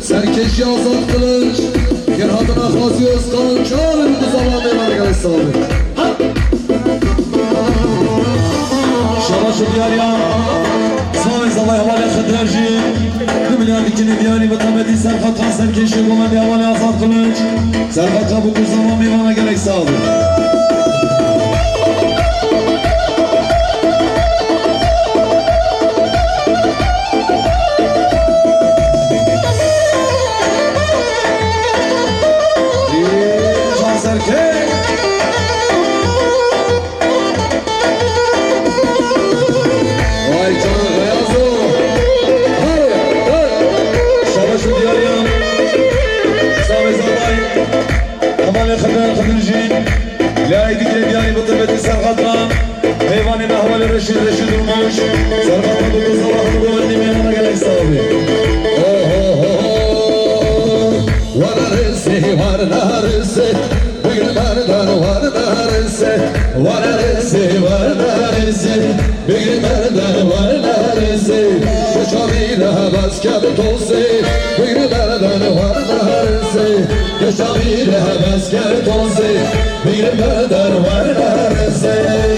Serkeş yazat kılıç Gerhadına Hazi Özkan Çağırın bu zaman eyvallah sabit Şabaş شو دياريا صاوي زواي حوالي خدرجي دمنا ديكني دياري بطمدي سرخط خاصم كيشي ومن حوالي أصاب قلنج سرخط خابو كرزمان ميوانا قلق صاوي رشيد الموش سرقة بقول صلاح بقول إني من أنا قلق صابي وانا رسي وانا رسي بقل مردان وانا رسي وانا رسي وانا رسي بقل مردان وانا رسي كشامي لها بس كبتوسي بقل مردان وانا رسي كشامي لها بس كبتوسي بقل مردان وانا رسي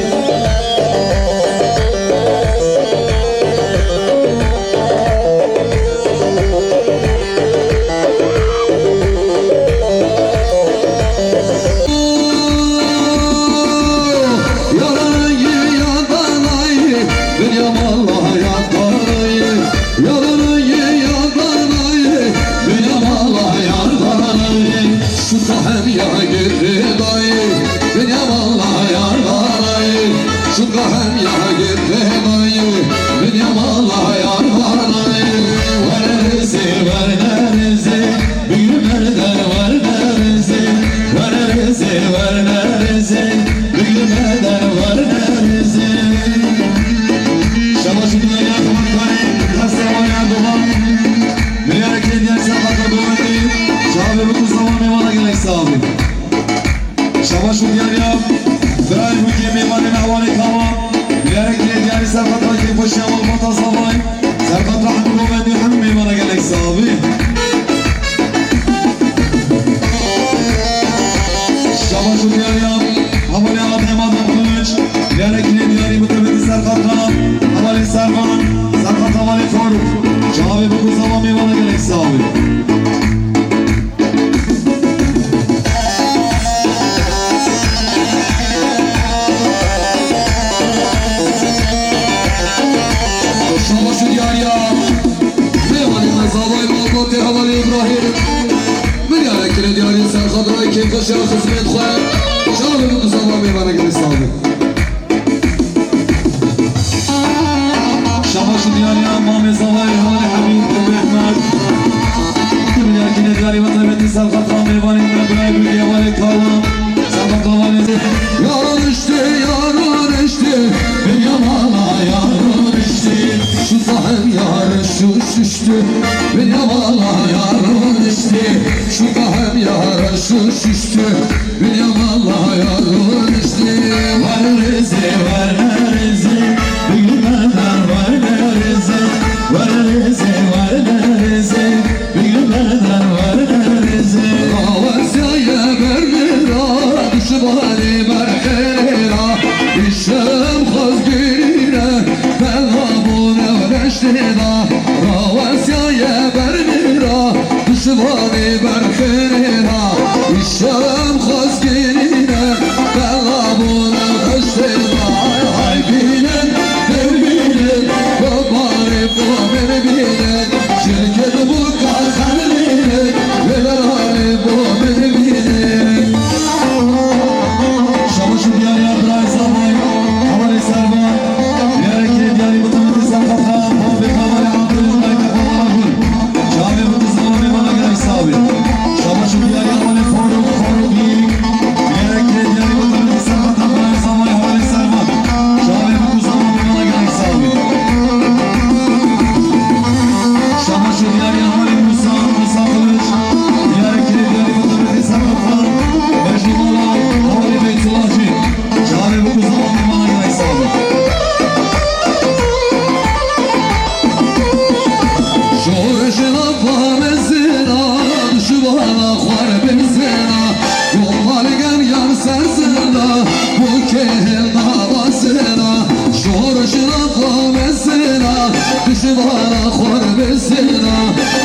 kuşu bana khor besina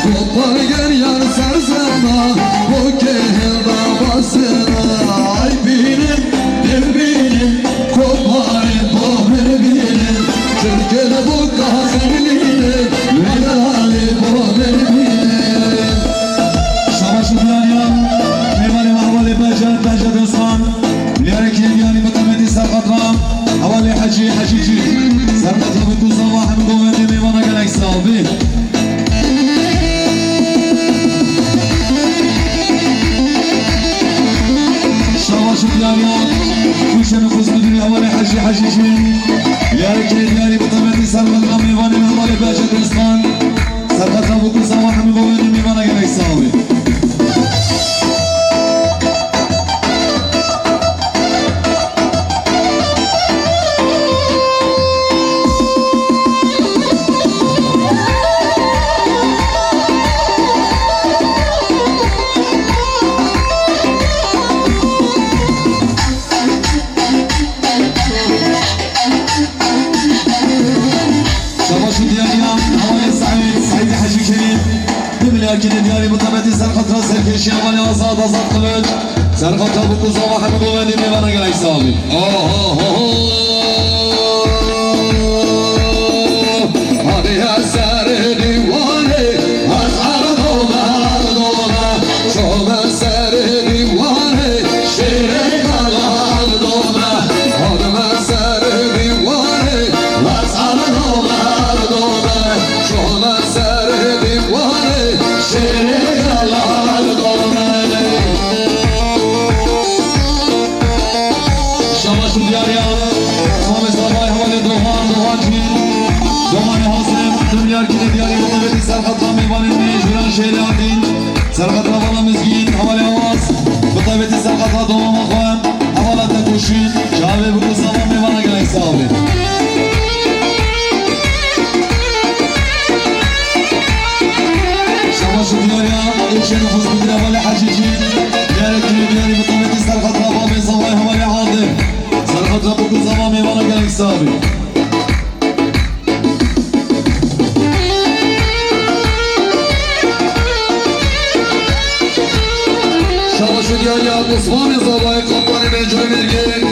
Kopar gel yar sarsana Bu kehilda basına Ay benim dil benim Kopar bohmer benim Türkiye'de bu kahirliğine Velali bohmer benim Şabaşı diyanyan Mevali mahvali becer dostan Liyarek yani mutamedi sarkatram Havali hacici Sarkatram bu sabah Mgovendi mevana gerek sahibi Şabaşı diyanyan Kuşemi kuzmudun havali hacici Liyarek yani mutamedi sarkatram Mevali mahvali becer dostan Sarkatram bu sabah Mgovendi mevana gerek sahibi Lakin diyari mutabeti serkatra serkeşi amali azad kılıç Serkatra bu kuzama hem güveni mi bana gerek sahibi Hadi eser divane Azar dolar dola Çok eser divane Şire kalan dola Hadi eser divane Azar dolar dola Çok eser divane Şire kalan dola Şabaşım diyar ya Muhammed Sabay havali doğan Doğan hasrem tüm yer kine diyari mutabeti serkatra meyvanin mecburan şehri adin Serkatra bana mizgin havali avaz Mutabeti serkatra doğan makam Havalata kuşun Şabe bu kuzama meyvana gerek sahibi Şabaşı diyar ya İlçe nüfus müdür havali hacici Diyarek kine diyari mutabeti serkatra Muhammed Sabay havali adim Serkatra bu kuzama meyvana gerek sahibi Şabaşı diyar ya Osman Zabay kampanya mecburi vergi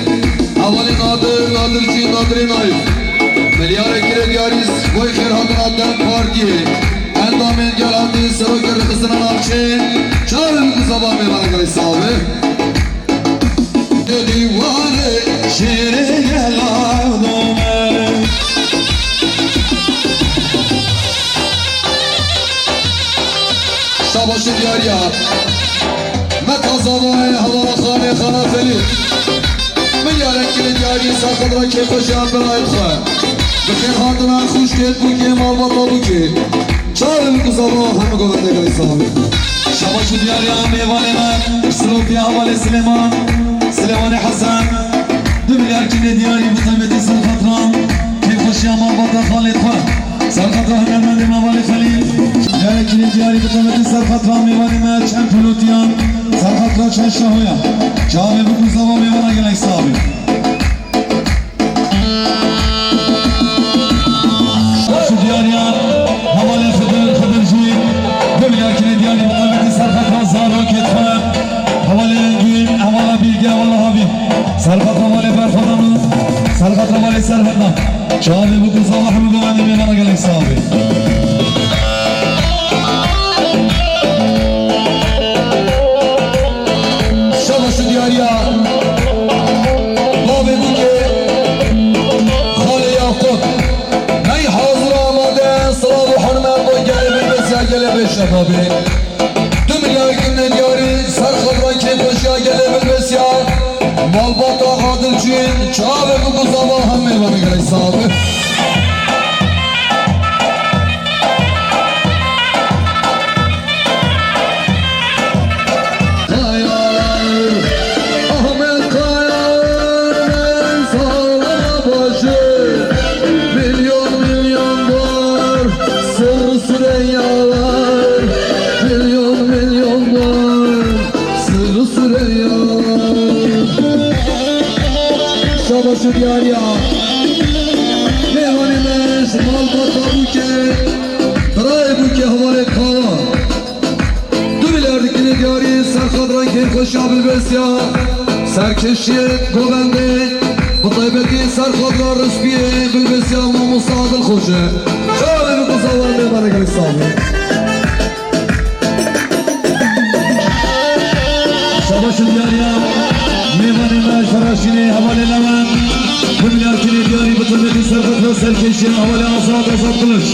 Havali nadir nadir naif Milyar ekire diyariz Boy kherhatın adden partiye Endamen gelandi sıra geri kızının alçın Çağırın kızaba meyvana gerek sahibi Divane Şehre gel ağzıma Şabaşı diyar ya Meta zavay havala khane khana feli Milyar ekile diyari sakadra ke koşan belayet kha Bikir hatına kuş get bu ki malbata bu ki Çağırın kızaba hem govende gari sahibi Şabaşı diyar ya meyvaneme Sıropi havale Süleyman Süleyman Hasan Dümler kine diyari mutabeti sarkatram Kef hoşya malbata khalet kha Sarkatra hünermendi mevali khalil Diyari kine diyari mutabeti sarkatram meyvaneme Çen pilotyan Sarkatra çen şahoya Çağve bu kuzava meyvana gerek sahibi Şabaşı diyar ya havale Kıdırcı Dümler kine diyari mutabeti sarkatram Zaro ketfem Havale Engin Havala Bilge Havala Habib Sarkatra havale Berfadanı Sarkatra havale Serhatna Çağve bu kuzava hem güvenli meyvana gerek sahibi Şabaşı diyar ya Babi bu ki Khali Yakup Ney hazır amade Sıla-ı hürmet boy gelip Mesela gelip eşref abi Dünya günde diyari Sarkadra keyf hoşya gelip mesela Malbata adil çin Çağve bu kuzama hem meyvana gerek sahibi Şabaşı diyar ya Meyvanimiz malbata buke Dray buke havale kava Du milyardikini diyari serkadran keyf hoşya bilbesya Serkeşiyet govende Bu taybeti serkadran rüspiye bilbesya Namusa adıl hoşe Şöyle bir kuzalar meyvana gelik sahibi Savaşı diyarya meyvanına şaraşini havalelemen Bu milyardikini diyari bu taybeti serkadran serkeşiyen havale asad asad kılıç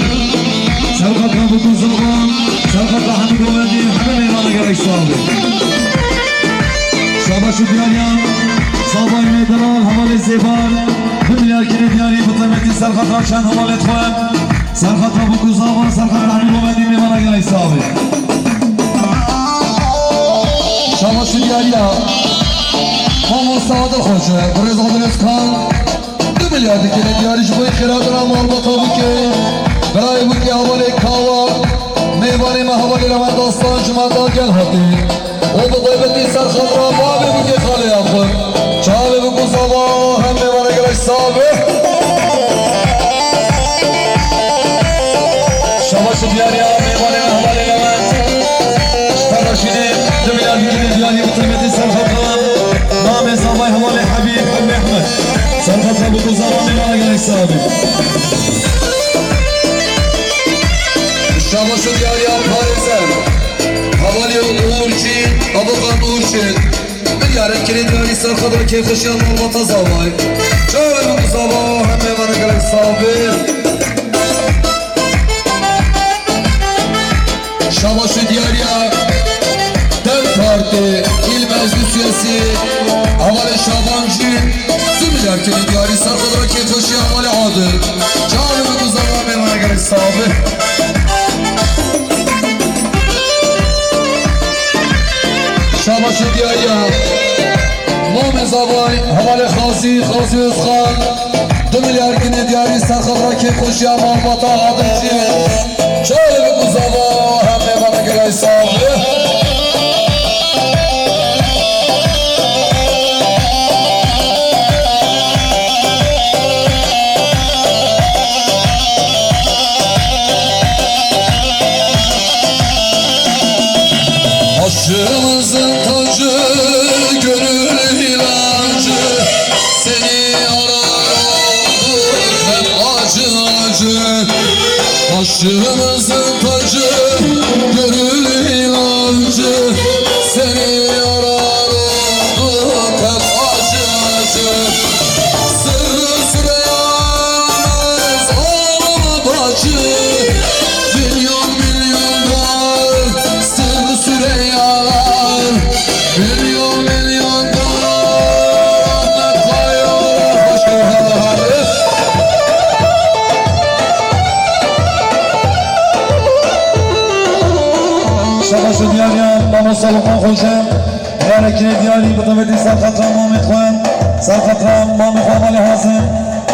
Serkadran bu kuzalar Serkadran hamid govendi Hamid meyvana gerek sahibi Savaşı diyarya Sabay meydanan havale zeban Bu milyardikini diyari bu taybeti serkadran şen havale etkoyen Serkadran bu kuzalar Serkadran hamid govendi meyvana gerek sahibi Şamaşı diyarya Namusa adıl hoşe Burez adınız kan Du milyardikini diyari Jboy khiradra malbata buke Dray buke havale kava Meyvani me havale lemen dastan cumada gel hati O bu gıybeti serkadra babi buke khali yapın Çavi bu kuzava hem meyvana gerek sahibi Şavaşı diyarya meyvane havale lemen Ştaraşini Du milyardikini diyari bu taybeti serkadran Name sabay havale Habib Hamid Ahmed Serkadran bu kuzalar meyvana gerek sahibi Şamaşı diyarya Paris'e Havali uğurçi Abukat uğurçi Bir yarın kiri diyari serkadra keyf hoşyan malbata zavay Çavi bu kuzava hem meyvana gerek sahibi Şamaşı diyarya Dem Parti İl Meclis Üyesi Havale Şabancı Du milyardikini diyari serkadra keyf hoşyan havale adı Çavi bu kuzava hem meyvana gerek sahibi Şamaşı diyarya Nome zavay havale Khazi Özkan Du milyardikini diyari serkadra keyf hoşyan malbata adı Çavi bu kuzava hem meyvana gerek sahibi Başımızın tacı, gönül ilacı Seni arar olduk hep acı acı Başımızın tacı, gönül ilacı Seni arar olduk hep acı acı Sırrı süreyemez ağlama bacı Milyon milyonlar sırrı süreyyalar Milyon milyonlar Ahmet Kayar hoş geldin Şavaşı diyarya Namusa Lukman Hoşem Yarekine diyari bu taybeti serkadran Mahmet Koyan Serkadran Mahmet Hamali Hasim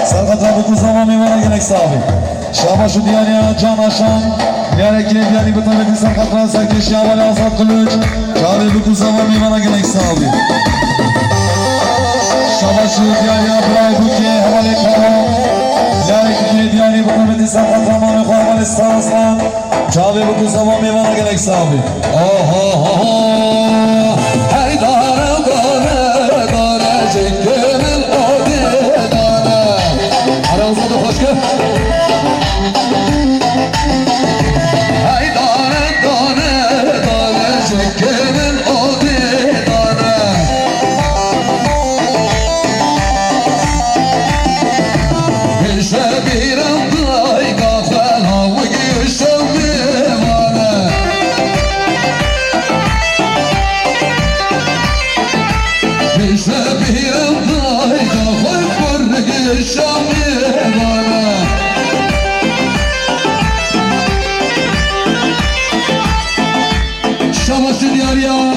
Serkadran bu kuzalar meyvana gerek sahibi Şavaşı diyarya Can Aşan Yarekine diyari bu taybeti serkadran Serkeşi havale Azad Kılıç Çavi bu kuzalar meyvana gerek sahibi Şavaşı diyarya Bray Buke havale Kava Yarekine diyari bu taybeti serkadran Mahmet Hamali Staraslan Çavi bu kuzalar meyvana gerek sahibi Hey dare dare dare cengimin odi dare Aranızda da hoş gel Hey dare dare dare cengimin odi dare Gülşe bir amday kahvel havı gülşe mevane Gülşe bir amday kahvel var gülşe mevane Şamaşı diyarya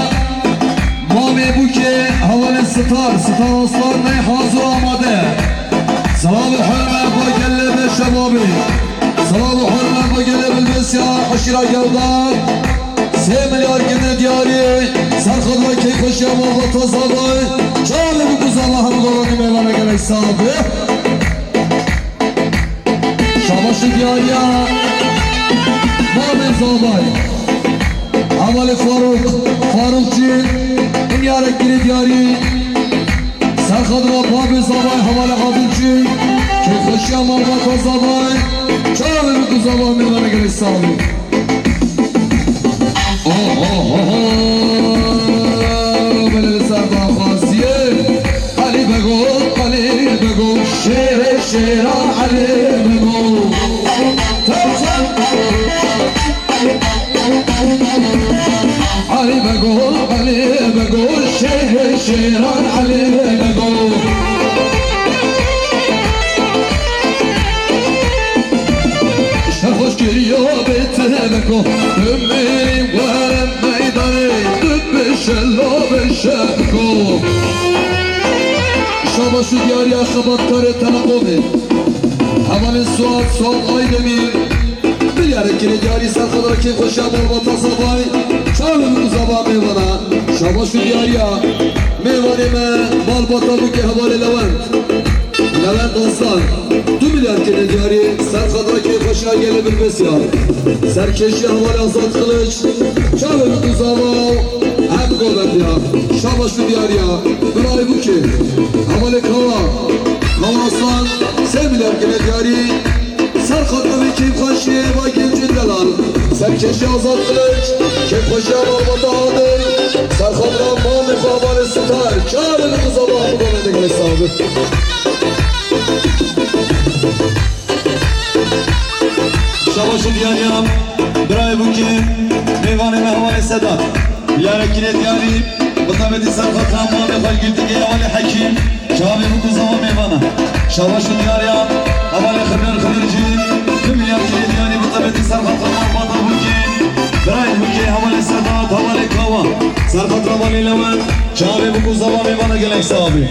Mame buke havale star aslar ney hazır amade Salam-ı hürmet ve gelle be şebabi Salam-ı hürmet ve gelle bilbesya aşira gevdar 3 milyar gene diyari Sarkadla keykoş yamal ve tazabay Çağlı bu kuz Allah'ın kolanı meyvana gerek sahibi Şabaşı diyarya Muhammed Zabay Havale Farukçi Dünyarek giri diyari Serkadra Muhammed Zabay Havale Kadınçi Kefeşya Muhammed Zabay Çağrı Rüdü Zabay Mevlana gerek sağlık Belli Serda Fasiye Ali Bego Şeran Ali Bego Ali Bego Şeran Ali Bego Hoş geliyor Betebeko Ümmeyim varem meydanı Dübbüşello beşeko Şabaşı diyar ya xabat kare tanakove Havalin Suat Sol Aydemir Bilyarek gire diyari sarkadara ki koşa borbata sabay Çağırın uzaba meyvana Şabaşı diyar ya Meyvanime balbata buke havale Levent Levent Aslan Du milyar kere diyari Serkadra keyif başına gelebilmez ya Serkeşi havale Azat Kılıç Çağırın uzava Hem kuvvet ya Şabaşı diyar ya Bıray bu ki Havale Kava Aslan Sen milyar kere diyari Serkadra ve keyif başıya Eva Gencindeler Serkeşi Azat Kılıç Keyif başıya Balbata Adır Serkadra Mami Havale Sitar Çağırın uzava Bu da ne de hesabı Şabaşı diyariyam Bıray buki Meyvaneme havale Sedat Bilarekine diyari Bıtabeti Serkat Rahman ve Falgülteki havale Hakim Şabi bu kuzama meyvana Şabaşı diyariyam Havale Khırcı Tüm bilarekine diyari Bıtabeti Serkat Rahman Bata buki Bıray buki havale Sedat Havale Kava Serkat Rahman Levent Şabi bu kuzama meyvana gelek sahibi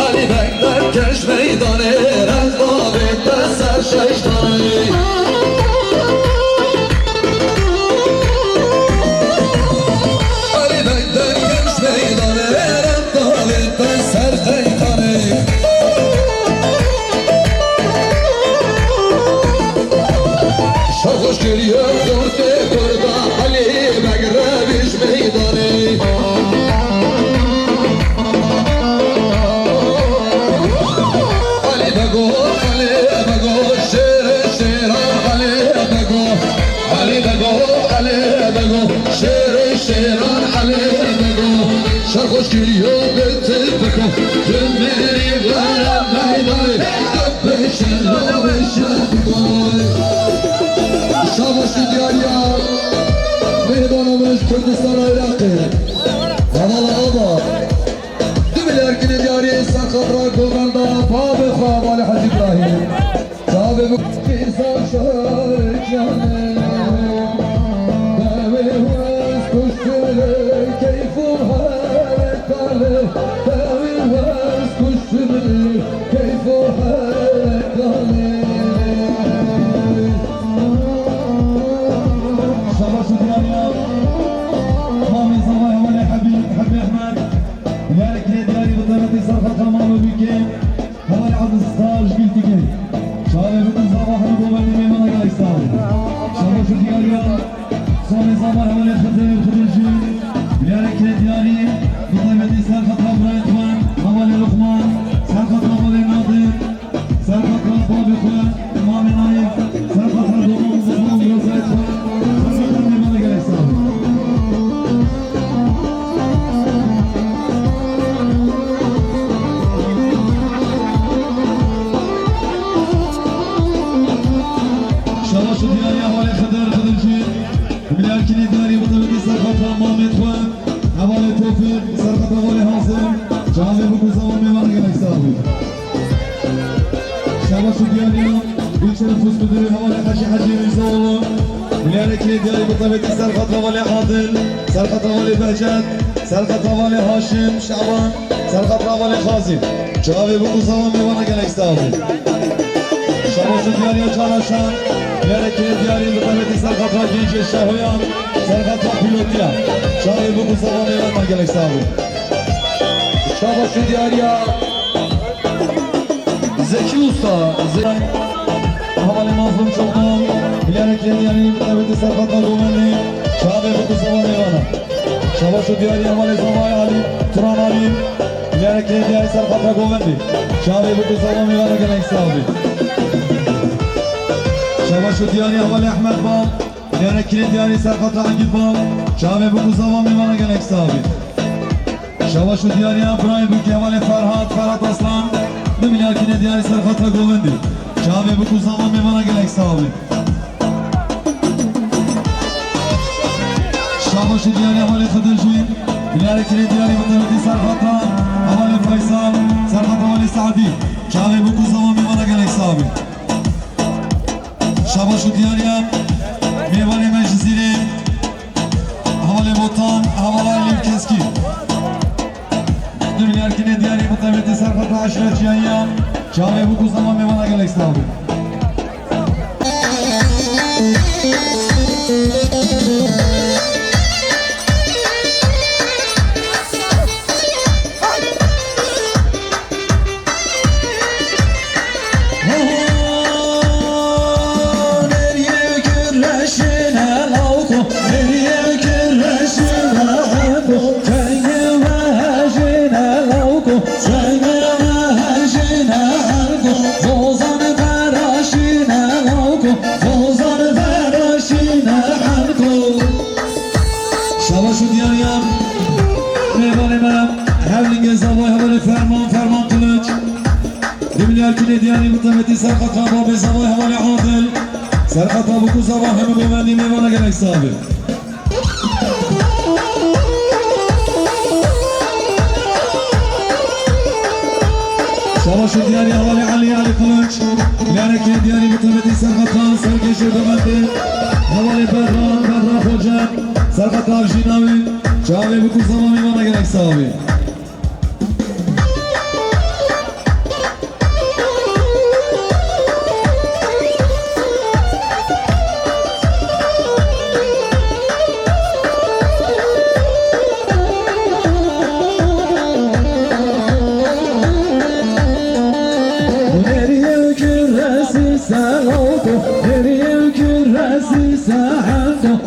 Ali Bekler keş meydanı Rezbabette ser şeytanı Ali Bekler keş meydanı Rezbabette ser şeytanı Şarkış geliyor dörtte kurda Ali Bekler keş meydanı Şeran Ali Bego Şarkış geliyor Betebeko Dönmeri veren meydanı Beşero beşero Şabaşı diyar ya Meydanımız Kürdistan Irak'ı Havalı hava Dümiler kine diyari Sakadra Gomanda Fabi Havali Hacı İbrahim Tabi bu insan şarkı Şabaşı diyarya İlçe Nüfus Müdürü Havale Hacı Mirzaoğlu Bilarekli diyarı Bıtabeti Serkat Havale Adil Serkat Havale Behçet Serkat Havale Haşim Şaban Serkat Havale Kazim Çavi bu kuzama mevana gerek istedim Şabaşı diyarya Çanaşan Bilarekli diyarı Bıtabeti Serkat Hacı Şahoyan Serkat Pilotya Çavi bu kuzama mevana gerek istedim Şabaşı diyarya Zeki Usta. Havale mazlum çoldum. Bilerek yani devleti Serfat'la Gomenli. Şabe bu kız havale yana. Şabaşı diyari havale zavay Ali. Turan Ali. Bilerek diyari Serfat'la Gomenli. Şabe bu kız havale yana gelen sahibi. Şabaşı diyari havale Ahmet Bal. Bilerek diyari Serfat'la Angit Bal. Şabe bu kız havale yana gelen sahibi. Şabaşı diyari İbrahim Büki havale Ferhat Aslan. 1 milyar kine diyari Serfat'la Gomenli. Şabe bu kız havale yana gelen sahibi. Şabaşı diyari havale Kıdırcı. Bilerek diyari Mutlu Serfat'la havale Faysal. Serfat havale Sadi. Şabe bu kız havale yana gelen sahibi. Şabaşı diyari Meyvane Meclisi'li havale Botan, havale Ali Keski. Dünya kine diyari Mutlu Serfat'la Aşiret Yanya. Şabe bu kız havale yana gelen sahibi. Şabaşı diyariyam Meyvanemem Hevlinge zavay havale ferman kılıç Dimler kine diyari mutameti Serkat Rababe zavay havale adil Serkat Rabuku zavay hemi gomenli meyvana gerek sahibi. Şabaşı diyari havale Ali Kılıç Dimler kine diyari mutameti Serkat Rababe Serkeşi gomenli havale Berra Hoca Serkat Avşinavi Şabe bu kuzama meyvana gerek sahibi. Nereye küresi sen oldu, nereye küresi sen oldu.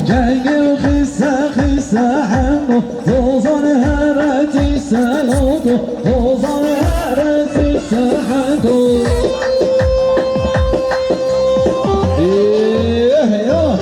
Cengi kısa hamdu Dozan hereti sen oldu Dozan hereti sen hamdu ya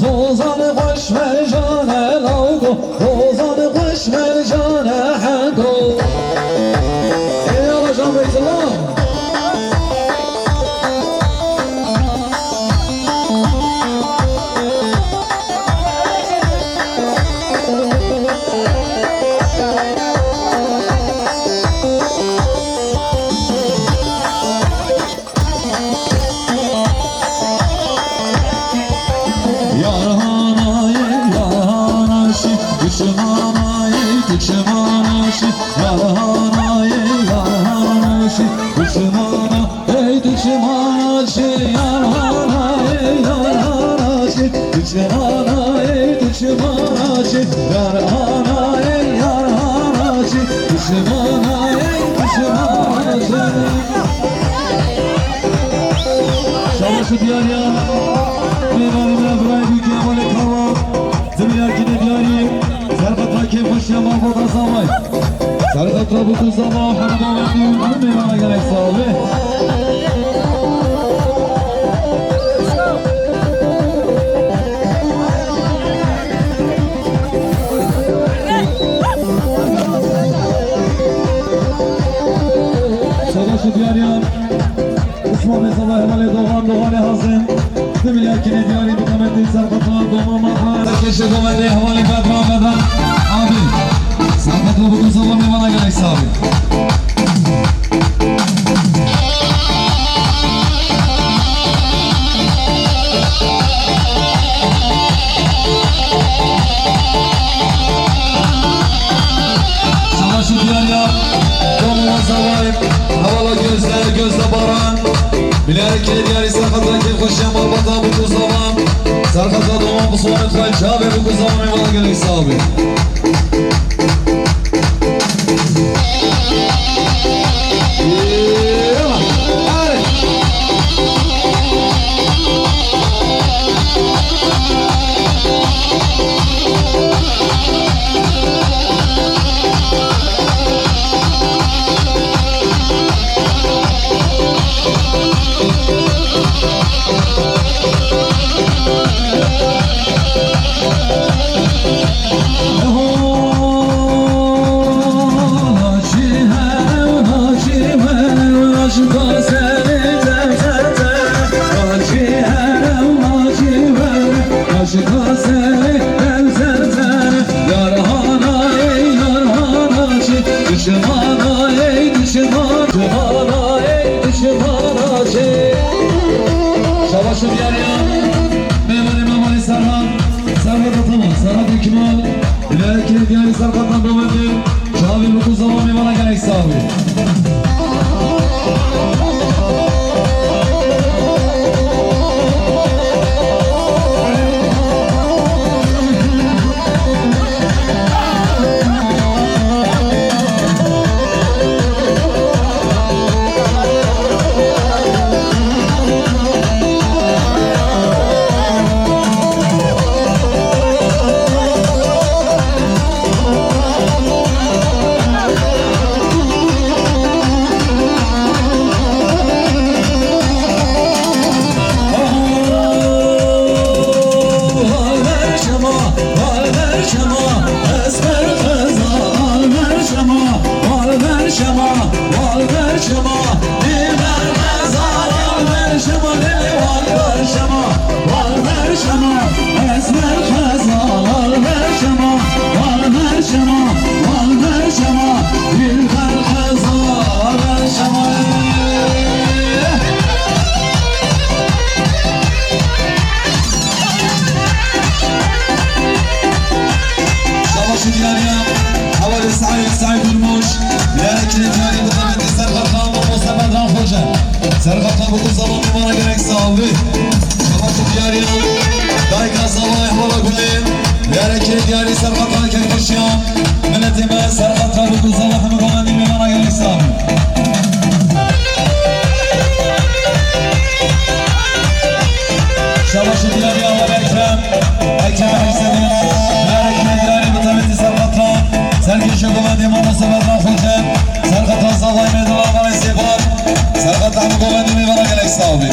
Rozanı kuş mercane lavgo Rozanı kuş mercane hango Ey alacağım Beytullah Düşmanaşı yarhanaşı düşmana ey düşmanaşı yarhana ey yarhanaşı düşmana ey düşmanaşı yarhana ey yarhanaşı düşmana ey düşmanaşı Şabaşı diyar ya Meyvanımla burayı büyük yamalı kava Zemiler kine diyarıyım Serkat Hakem Hoşya Mahvoda Zavay Serkat Rabuku Zavay Hamdan Ömrüm Meyvana gerek sahibi Şekomen'de havale Bedran abi. Sarkatla bugün sabah meyvana gerekse abi. Savaşı diyar ya. Domuma zavayım. Havala gözler gözle baran. Bilerek ki diyarı sarkatla keyif koşuyan balbata bu kuzavam. Sarkatla domuma bu soğan etfay çabe bu kuzavam meyvana gerekse abi. Savaşı diyar ya. Memali Serhat. Serhat Atamaz. Serhat Ekmal. İleriki diyarı Serhat'tan dolayı. Şabi bu zaman meyvana gerekse abi. Serkatla bu zaman bana gerekse abi. Savaşı diyar ya. Dayka sabah ihvala gülüm. Yereki diyarı Serkatla kerkoşyan. Milletime Serkatla bu zaman bana gerekse abi. Savaşı diyar ya var Ekrem. Ekrem Hüseyin. Yereki diyarı mutabeti Serkatla. Sergi şokumen dimana sebetten hoca. Serkatla sabah medula bana istihbar. Serkatla bu komenimi bana gerekse abi.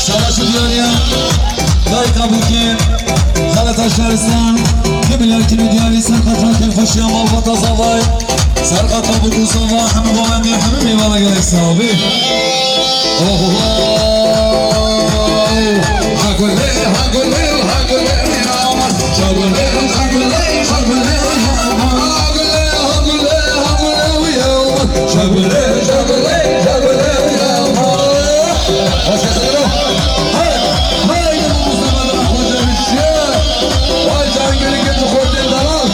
Savaşı diyor ya. Dayka Bukin. Galata Şaristan. Kimiler kimi diyarı Serkatla kim koşuyor malbata zavay. Serkatla bu kuzava. Hamı babandı hamı bana gerekse abi. Vay can geri getir koydun tamam.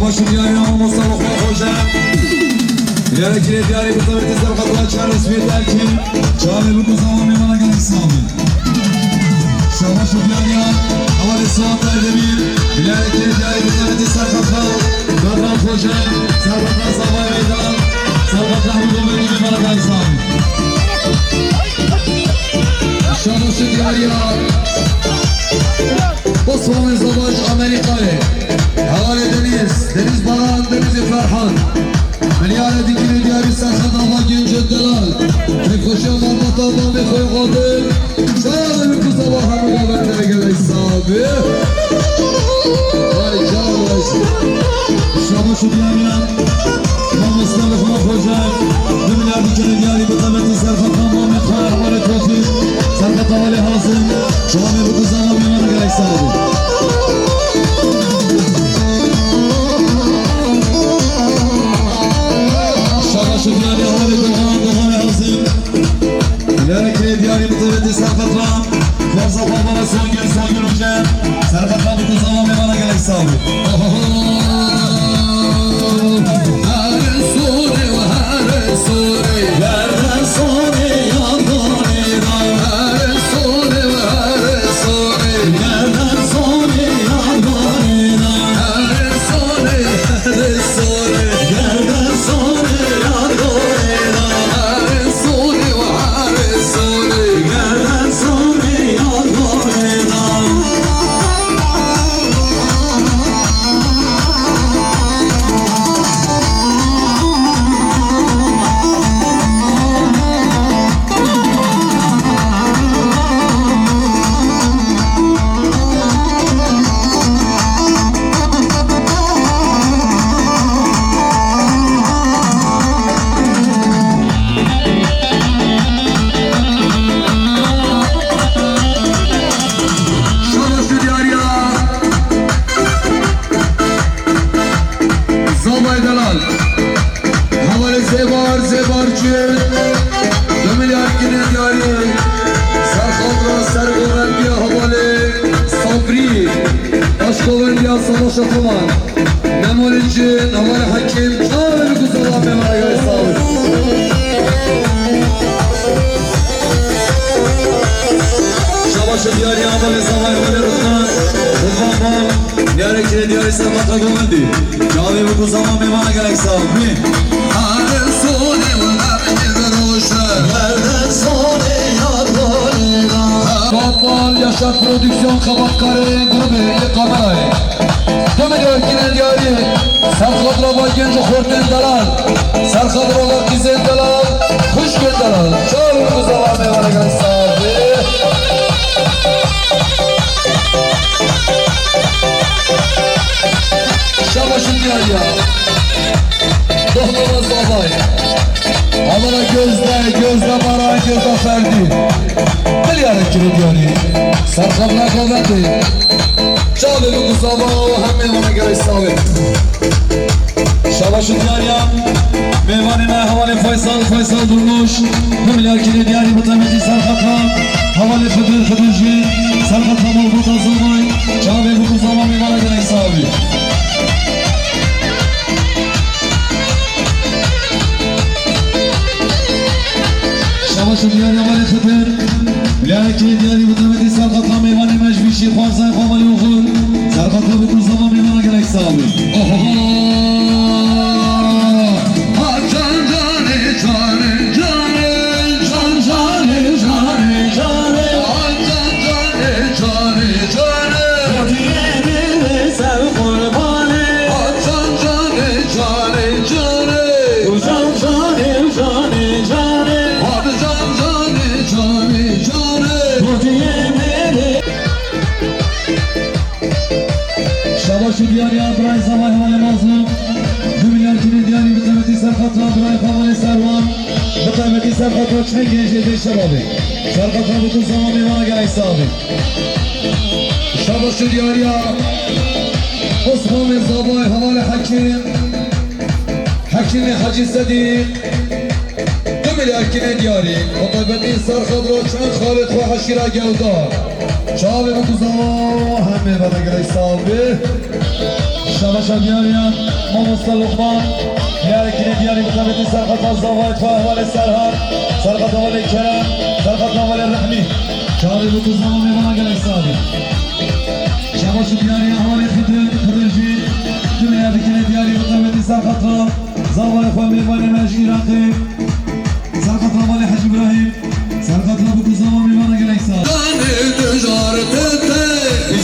Şabaşı diyarı ama Mustafa Hoca. İlerideki diyarı bu tabi tezler katılan çağrısı bir derken Çağrı bu kuzağım imana gelirsin abi. Şabaşı diyarı ya havali soğukta edemir. İlerideki diyarı bu tabi tezler katılan Kadran Hoca. Serbatlar Sabah Meydan. Serbatlar bu dolayı imana gelirsin abi. Şabaşı diyar ya Osman Zabaş Amerika'yı Havale Deniz Baran, Deniz Ferhan Milyar dikili diyarı Serhat Ama Güncel Delal Tekhoşa Mahmut Abba ve Koy Kadir Şahane bir kısa bakanı haberlere gelek sahibi Vay canım Şabaşı diyarı ya Mustafa Hoca. Milyar dikili diyarı bu tabi Serhat Mahmut Havale Tofik. Serhat Havale Hazım. Şahane bu kuzağım imana gelirsin abi. Şabaşı diyarı havale Doğan Hazım. İlerideki diyarı bu tabi Serhat Ram. Forza Babala Songül Hoca. Serhat Ram bu kuzağım imana gelirsin abi. Yerden sonra yandan iran. Yerden sonra yandan iran. Yerden sonra yandan iran. Yerden sonra yandan iran. Şabaşı diyar ya Zabay Delal Havale Zebarcı Dömeli Akgün'ün diyarı Serkandra Sergoven diye Havale Sabri Başkoven diye Savaş Ataman Memolincin Havale Hakim Çağrı bir kuzala memara göre sağlık Şabaşı diyarı ya havale Zavay Havale Rıdvan. Rıdvan Bal. Diyarı diyarı Serhat Agomendi. Çağrı bu kuzağım imana gelirsin abi. Yerden sonra yandan iran. Batman Yaşar Prodüksiyon Kabakkarı Grubu Kamerayı Dömeli Örgü'nün diyarı Serhat Raba Genci Horten Delal Serhat Raba Kizel Delal Kuşgül Delal Çağrı Kuzala Meyvana Gel sahibi Şabaşın diyarı ya Dohlamaz Babay Havana gözde Baran gözde Ferdi Milyar ekili diyarı Serhat Rakavendi Çağrı Kuzala Hem Meyvana Gel sahibi Şabaşı diyarı ya Meyvanine havale Faysal Durmuş. Milyar kili diyarı bu tabi Serhat Ram. Havale Hıdırcı. Serhat Ram oldu da Zavay. Çağrı bu kuzağım imana gelirsin abi. Şabaşı diyarı havale Hıdır. Milyar kili diyarı bu tabi Serhat Ram meyvane mecbişi Farzay havale oğul. Serhat Ram bu kuzağım imana gelirsin abi. Şabaşı diyarı Abray Zavay Havale Mazlum. Milyar kili diyarı bu tabi Serhat Abray Havale Servan. Bu tabi Serhat Açmen Gençliği Şababi. Serhat Ram bu kuzağım imana gelirsin abi. Şabaşı diyar ya Osman ve Zabay Havale Hakim Hakimi Hacı Sadi Dömeli Akine diyarı Mutabeti Serhat Roçan Khalid ve Haşira Gevda Çağrı bu kuzağım Hem Meyvana Gel sahibi Şabaşa diyarya Mamusta Lokman Diyarikine diyari mutabeti Serhat Azdavayt Fahvale Serhat Serhat Havale Kerem Serhat Havale Rahmi Çağrı bu kızlama mevana gelen sahibi Şabaşa diyarya Havale Kıdırcı Dünyadakine diyari mutabeti Serhat Ram Zavale Fahvale Mecid Irakı Serhat Havale Hacı İbrahim Serhat Ram bu kızlama mevana gelen sahibi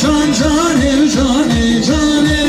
Can cane cane cane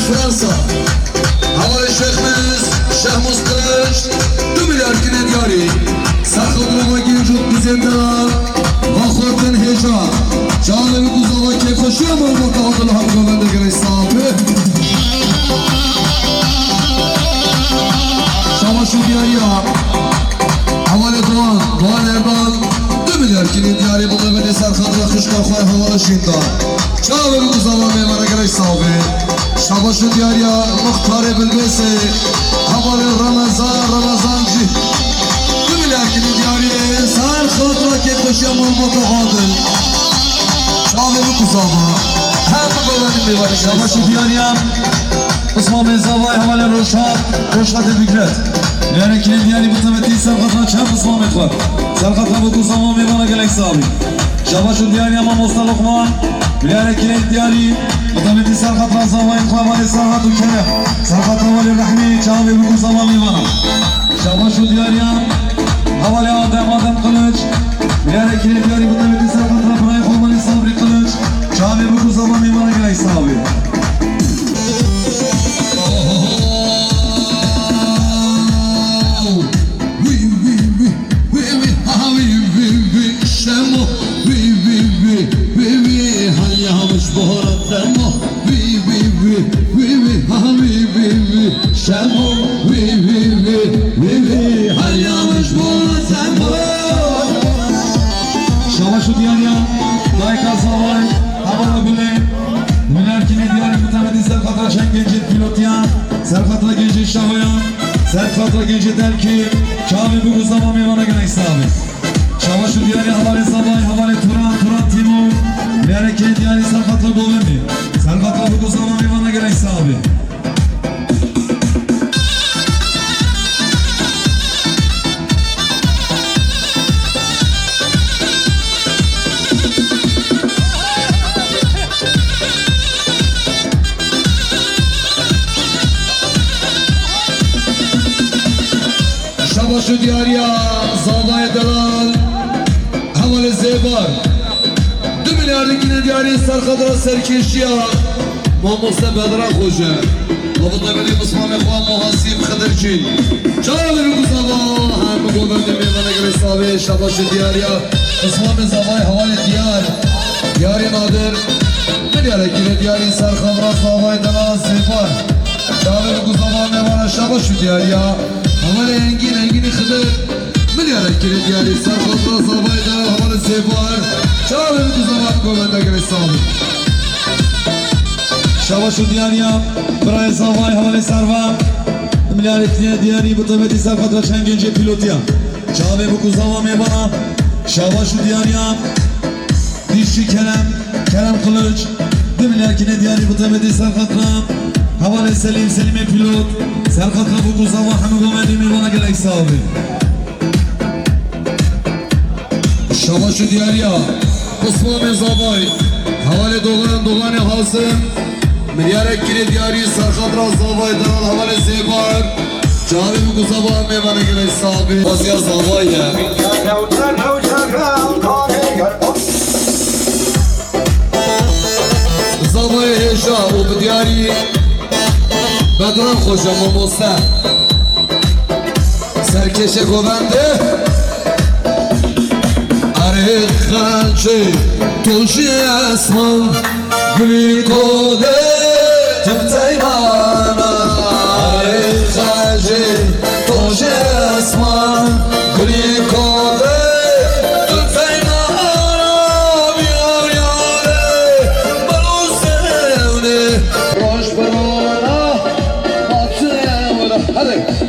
Fransa Havale Şeyhimiz Şehmus Kılıç Dümül erkine diyari Sarkıdırma Gülcuk Düzendeler Vakhorten Heca Canı ve Kuzala Keyfaşıya Mırmata Adıl Hakkı Vende Gerek sahibi Şavaşı diyari Havale Doğan Doğan Erdal Dümül erkine diyari Bu da beni Sarkıdırma Kışkar Koy Havale Şindan Canı ve Kuzala Mevana Gerek sahibi Şabaşı diyarya muhtarı bilbesi Havale Ramazancı Dümül erkini diyarya Sar kılıkla kekbaşı Mırmata Adıl Şabebi Kuzama Hem bu benim bir var Şabaşı diyarya Osman Mezavay Havale Roşat Roşat Ebikret Lerekine diyarya mutabeti Serhat'la Çem Osman Metvar Serhat'la bu Kuzama mevana gelek sahibi Şabaşı diyarya Mamosta Lokman Lerekine diyarya mutabeti Serhat'la Zavay Havale Serhat Ülkene Serhat Havale Rahmi Çağve bu Kuzama mevana Şabaşı diyarya Havale Adem Kılıç Lerekine diyarya mutabeti Serhat'la Bıray Havale Sabri Kılıç Çağve bu Kuzama mevana gelek sahibi Şemo, hayyamış buna sen bu Şavaşı diyarya Dayka Zavay Havale Bile Münerkine diyarya mutabeti Serhat'la Şengencet Pilotya Serhat'la Gencet Şahoyan Serhat'la Gencet Elki Çağve bu Kuzama mevana gelek sahibi Şavaşı diyarya Havale Zavay Havale Turan Timur Münerkine diyarya Serhat'la Govemi Serhat'la bu Kuzama mevana gelek sahibi Şabaşı diyarya Zavay Delal Havale Zeybar Dümül erkine diyarya Sarkadra Serkeşiya Mamusta Bedra Hoca Abu da benim Osman Efan Muhasib Kıdırcı Çağrı bir Kuzama Hem bu bölümde meyvana göre sahibi Şabaşı diyarya Osman Zavay Havale Diyar Diyarya Nadir Dümül erkine diyarya Sarkadra Zavay Delal Zeybar Çağrı bir Kuzama meyvana Şabaşı diyarya Havale Engin Kıdır Milyar ekili diyarı Sarkadra Zabayda Havale Zeybar Çağrı bir Kuzama Kuvvet'e göre sahibi Şavaşı diyarya Bray Zavay Havale Serva Milyaretiye diyarı mutabeti Serhat'la Şengence Pilotya Çağve bu Kuzama mevana Şavaşı diyarya Dişçi Kerem Kılıç Milyarkine diyarı mutabeti Serhat'la Havale Selime Pilot Serhat'la bu Kuzama Hamugomedi mevana gelek sahibi Şavaşı diyarya Osman Zavay Havale Doğan Hasım Milyar ekili diyarı Sarkadra Zavay Dalal Havale Zeybar Çağrı bir Kuzama meyvana göre sahibi Vaziyar Zavay ya زبای هشا و بدیاری بدران خوشم و مستر سرکش گوبنده عرق خلچه توشی اسمان گلی کوده تبتای مانا عرق خلچه توشی اسمان گلی کوده تبتای مانا بیار یاره بلو سونه روش برونا ماتونه هده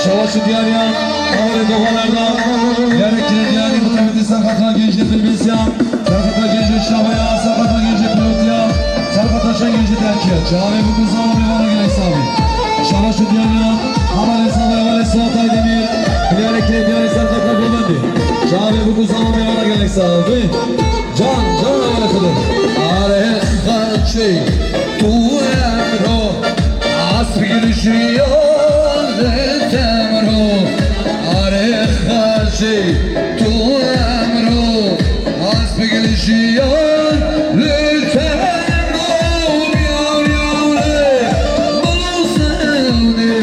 Şavaşı diyaryan, ağrı doğalardan Gerekli diyarı mutabidi sakata gençli bilbisyan Sakata gençli şabaya, sakata gençli pilotya Sakata şen gençli terkiye Çağrı bu kuzama bir bana gerek sabi Şavaşı diyaryan, hamale sabaya vale suatay demir Gerekli diyarı sakata bulundu Çağrı bu kuzama bir bana gerek sabi Can havale kıdır Are kaçı tu emro asr girişiyor temro Are kaçı tu emro asr girişiyor temro Yar yare bana sevdi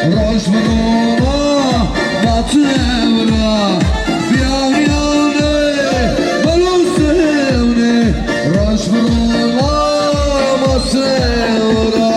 roş bana matı evra Yar yare bana sevdi roş bana matı evra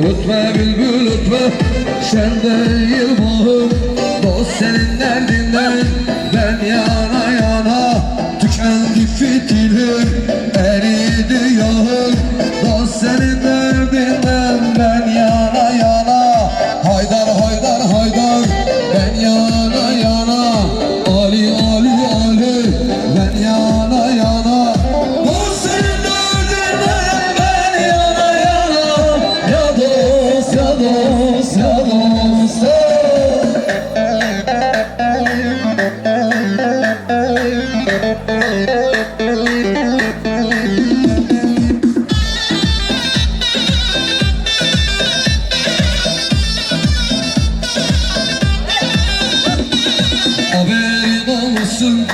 Ötme bülbül ötme sen değil bağım Dost senin derdinden ben yana yana Tükendi fitilim eridi yağım Dost senin derdinden ben yana yana Haydar haydar haydar ben yana yana Ali Ali Ali ben yana yana Dost senin derdinden ben yana yana Ya dost ya dost ya dost Haberin olsun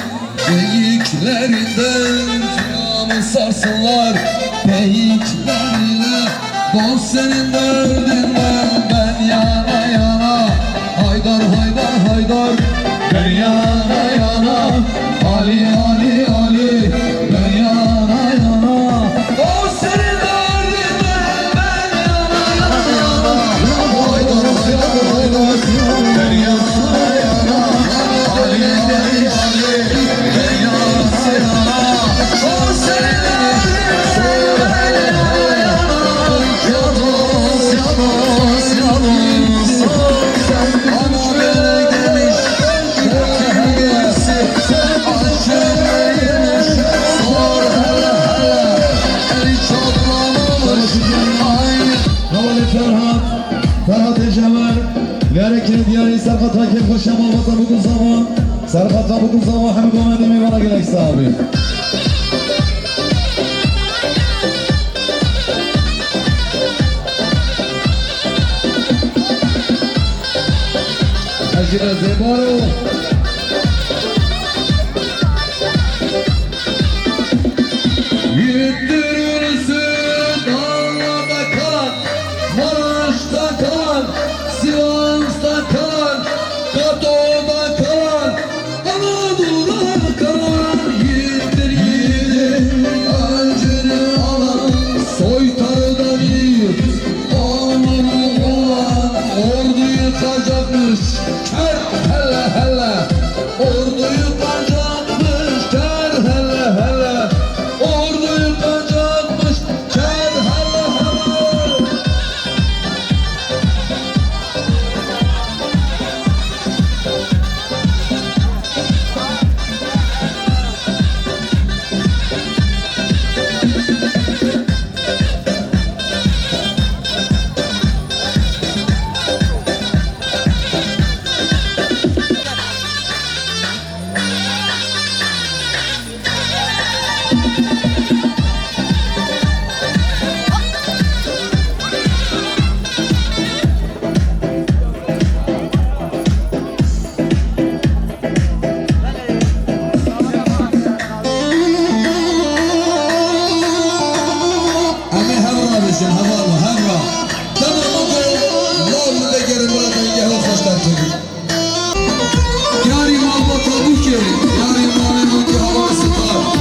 beyiklerinden Dünyamı sarsınlar beyiklerine Dost senin derdinden ben yana yana Haydar haydar haydar ben yana yana Ali Ali Ali ben yana yana Dost senin derdinden ben yana yana Haydar haydar haydar ben yana yana Ali Ali Ali ben yana yana Dost senin derdinden ben yana yana Ya dost ya dost ya dost Ana böyle demiş دیاری سرقت را که خوشم آباد بودو زمان سرقت را بودو زمان همه گامنده میوانه گلک صاحبی اجیر زیبارو Yüttürürsün dağlarda kalan, Maraş'ta kalan, Sivas'ta kalan, Kato'da kalan, Anadolu'da kalan. Yiğittir yiğit, acını alan, soytarıdan yiğit, onuru olan, ordu yıkacakmış, ker hele hele, ordu yıkacakmış, ker hele hele. Ordu yıkacakmış ker hele hele. Ami hevra beşin havalı hevra. Tamam o lol de geri buradan gel hoşlar çocuk. Yari malba tabu ki, yari malba ki hava sıkar.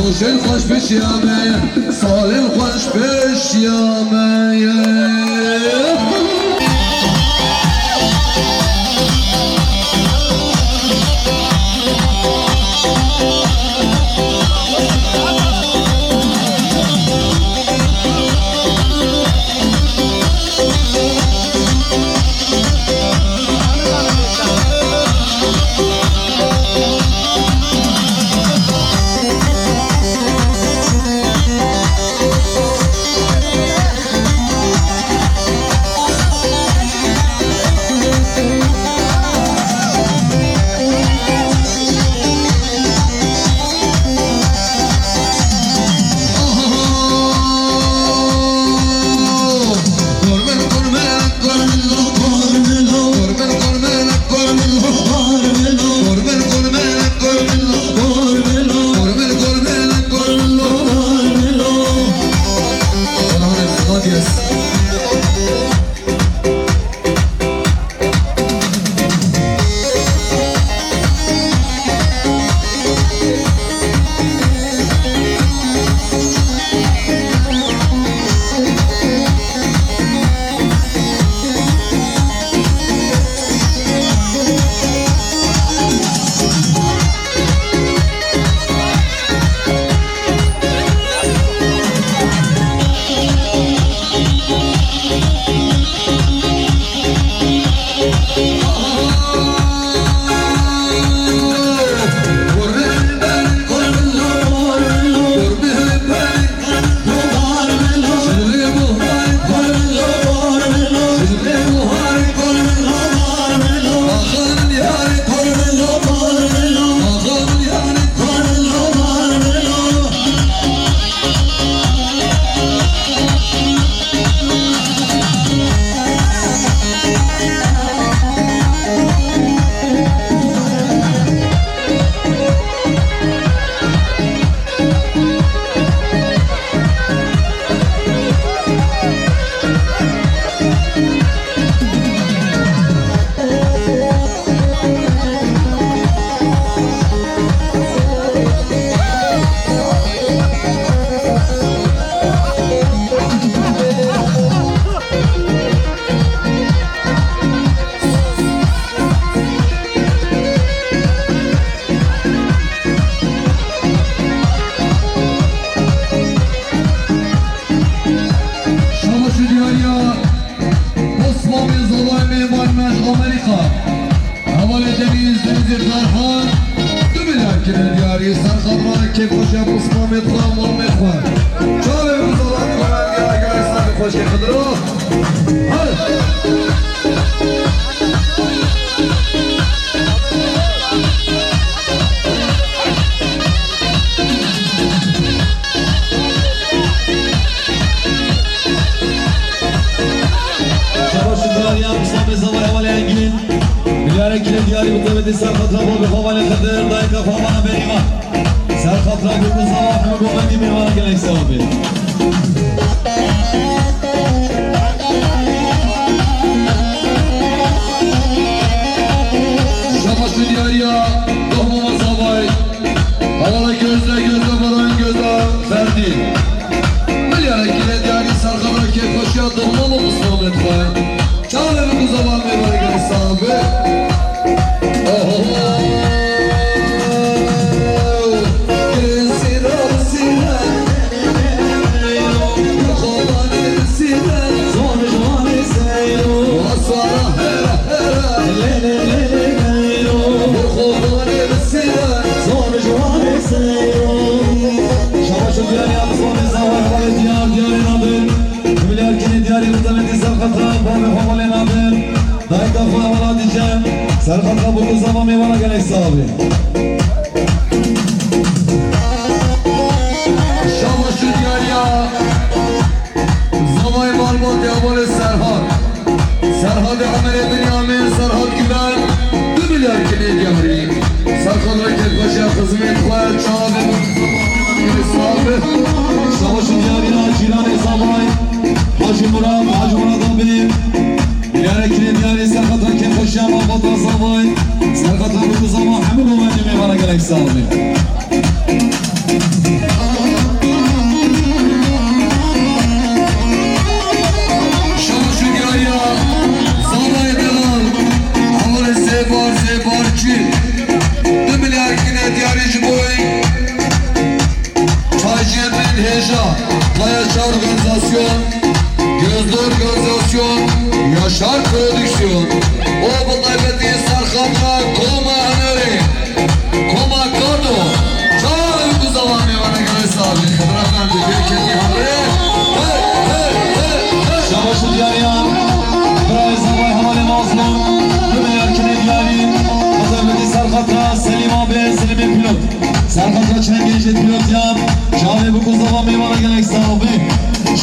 روشن خوش بشیامه سالم خوش بشیامه دملاكن دياري سرخضرا كيف وجه مصمم يطلع ومخوان شوفي بصلاة كمان يا قايس خوش يخضروا Kile diyarı bu tebeti serkatra bu bir havale kader dayka favana berima serkatra bu zavafı bu beni bir var gelek sahibi Şabaşı diyarıya doğmama sabay havala gözle varan gözle ferdi Milyara kile diyarı sarkatra kek koşuya doğmama Müslüman etme Çağırın bu zaman bir var gelek sahibi Serkatra bu zaman meyvana gerek sahibi Şamaşı diyarıya Zamay Marmot Yavale Serhat Serhat Amele Binyamin Serhat Güven Dümüler kine diyarı Serkatra Kekbaş'a hizmet var Çağabı sahibi Şamaşı diyarıya Cirane Zamay Hacı Murat abi Yarekine diyarı Serkatra Kekbaş'a Mahbata Zamay Serkatra bu zaman hemen o bence meyvana gerek sahibi Organizasyon, gözlü organizasyon, Yaşar Prodüksiyon, o bu taybeti sarkatra koma haneri, koma kodu, çağır bu zaman meyvana göre sahibi, Kadir Efendi, bir kendi haneri, Şabaşı diyarıya, Bray Zavay Havale Mazlum, Dümel Erkine diyarı, Hazırlıklı Sarkatra, Selim abi, Selim'in pilot, Sarkatra Çengeçet pilot yap, Şavi bu kuzlama meyvana gerek sahibi,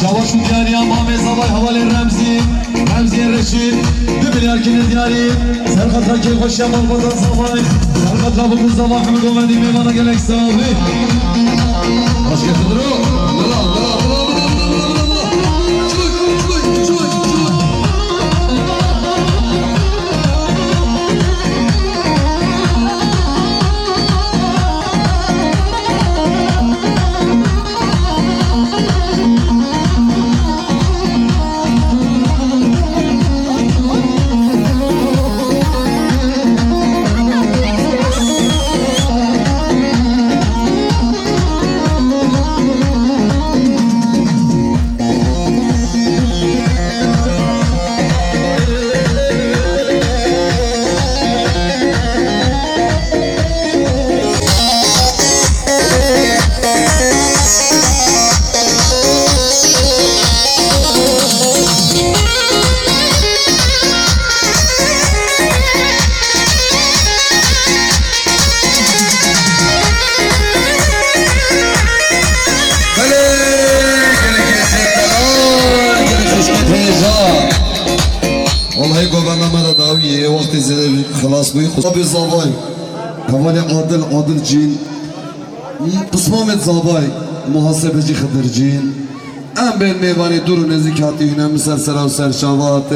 Şavaşu diyarıya, Mehmet Zavay Havale Remzi, Remziye Reşit, Dümel Erkine diyarı, Sarkatra Kekhoş Yamal Bazan Zavay, Sarkatra bu kuzlama Hümüdü meyvana gerek sahibi. Hoş geldin o. والله قبلنا مرة داوية وقت زي خلاص بيخلص أبي زاباي كمان عادل جين بصمامة زاباي محاسبة خضر جين أم بين ميواني دور نزكاتي هنا مسلسلة وسرشاوات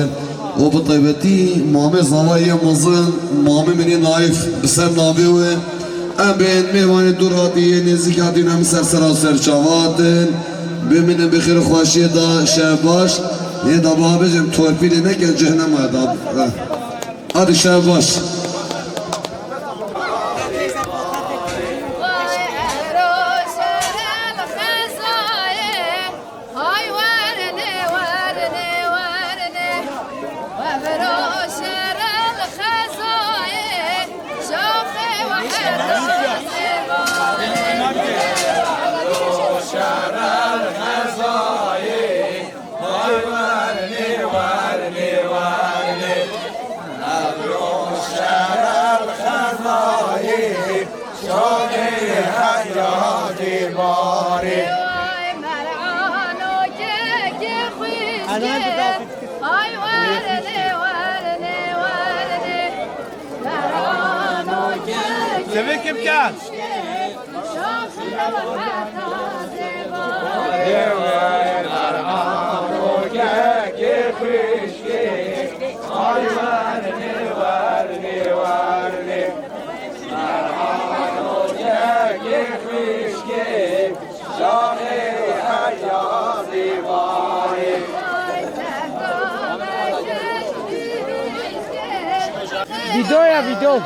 وبطيبتي مامي زاباي مزن مامي مني نايف بسر نابيوه أم بين ميواني دور هاتي نزكاتي هنا مسلسلة وسرشاوات بمن بخير خواشي دا شاباش یه دابا بجم تورپیل نکن جهنم داب hadi شاباش Demek kim kan? Video ya video.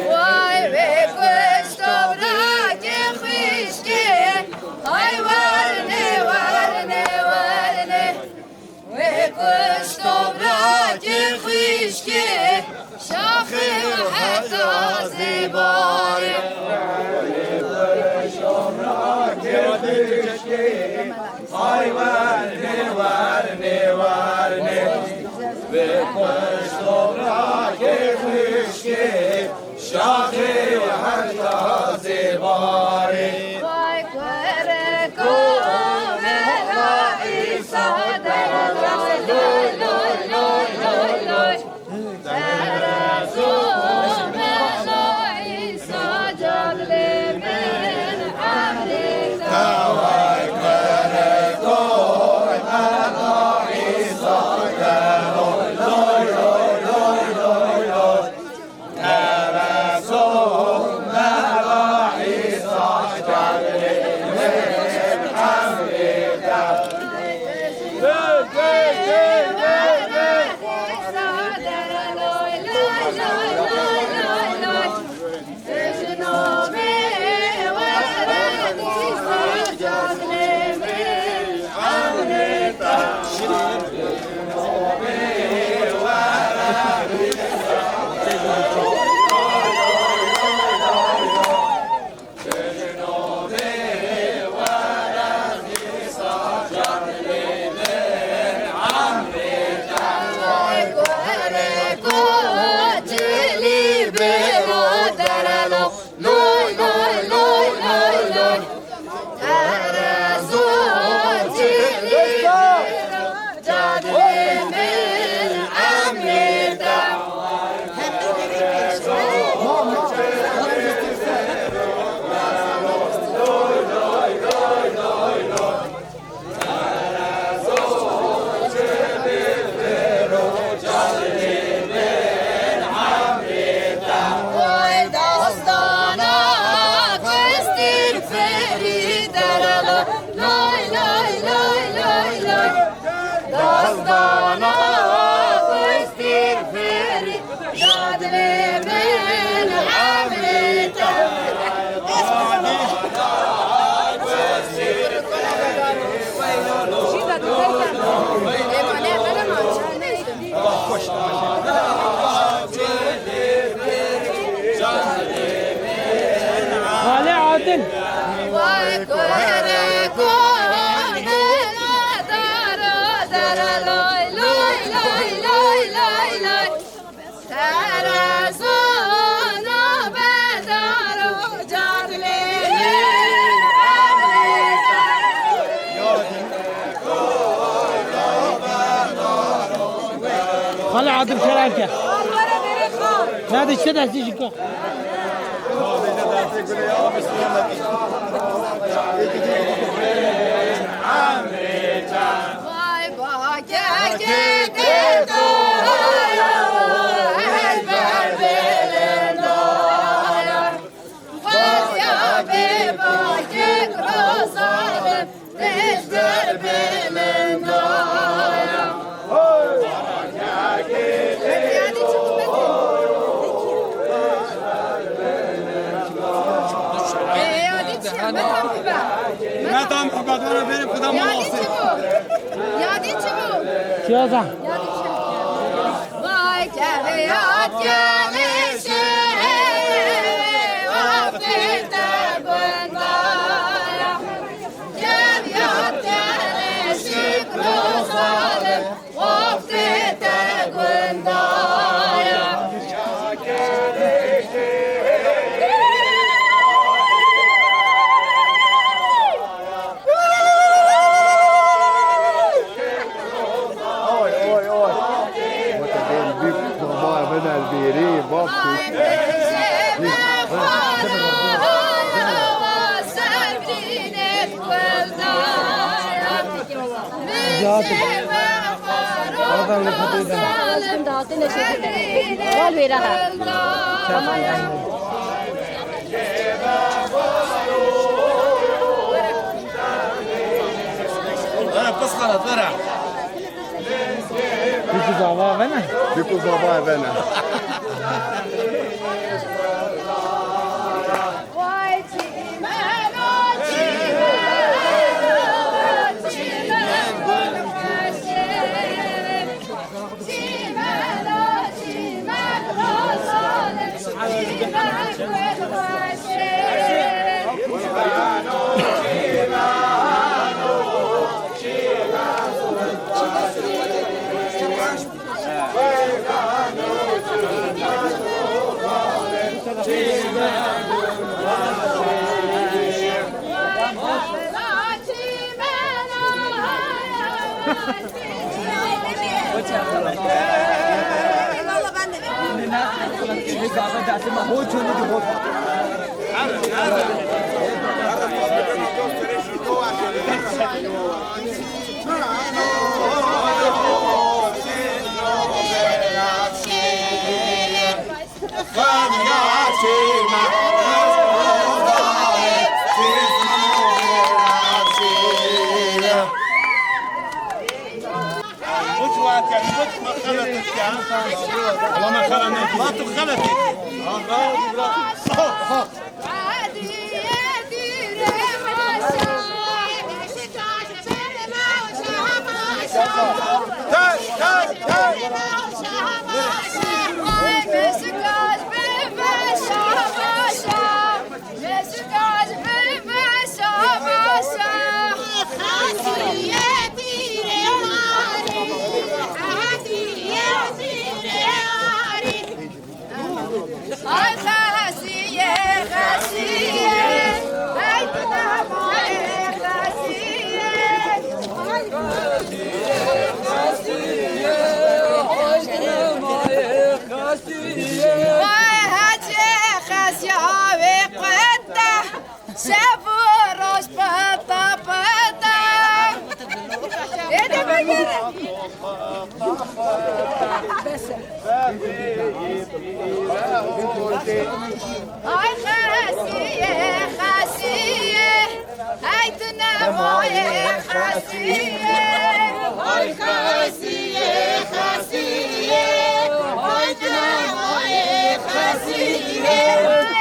Vay be questo braccio frische, ai varne varne varne, ve questo braccio frische, شاخي حتى زباري Vay kwereko mera isa dara loy loy loy loy loy loy Terazu mera isa cadle min amrika Vay kwereko mera isa dara loy loy loy loy loy Terazu mera isa cadle min amrika Ali Adil. Vay kwereko mera dara dara loy loy loy loy loy loy Terazu no bedaro cadle min amrika Ali Adil şararken. Hadi işte de sizin. Vay baka gede doya elber belen doya Vay ya be baka krosarım ezber belen doya Ne tam kubadana benim kudam olsun. Yadi çubuk. Kiyaza. Vay keve Ceviyat gelişi vaktinde gündaya Ceviyat gelişi rozalı vaktinde gündaya Vera pıskanat vera. Vay çimen o çimen Çimen o çimen rozalı çimen gülbaşı Kuş var ya, kuş makalatı ya. Allah makalatı. Batı makalatı. Ay Hasiye, Hasiye, ay Tinamoye, Hasiye, ay Vay Hacı Hasya ve Kıtta, Sevuros pata pata. Ede bagere. Ay Hasiye, Hasiye, ay Tinamoye, Hasiye, ay Hasiye, Hasiye, ay Tinamoye, Hasiye.